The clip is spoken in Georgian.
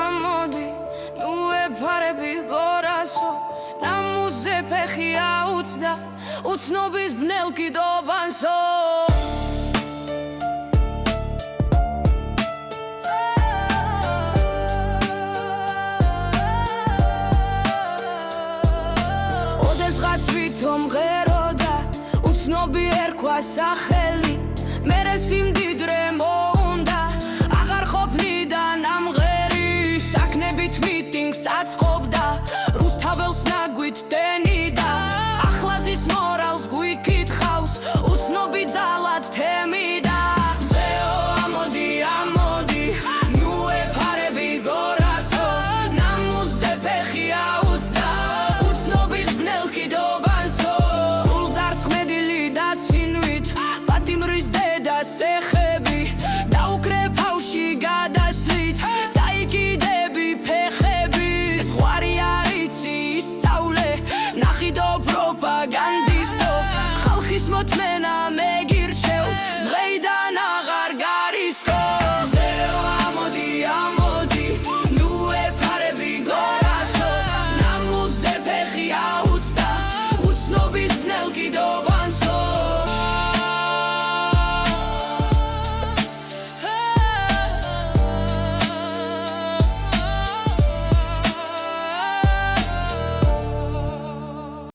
ამოდი ნუ ეფარები გორასო ნამუზე ფეხი აუცდა უცნობის ბნელ კიდობანსო ოდესღაც ვითომ ღეროდა უცნობი ერქვა სახელი მერე სიმდიდრე მოუნდა აღარ ყოფნიდან ამღერი საკნებით მიტინგს აწყობდა რუსთაველს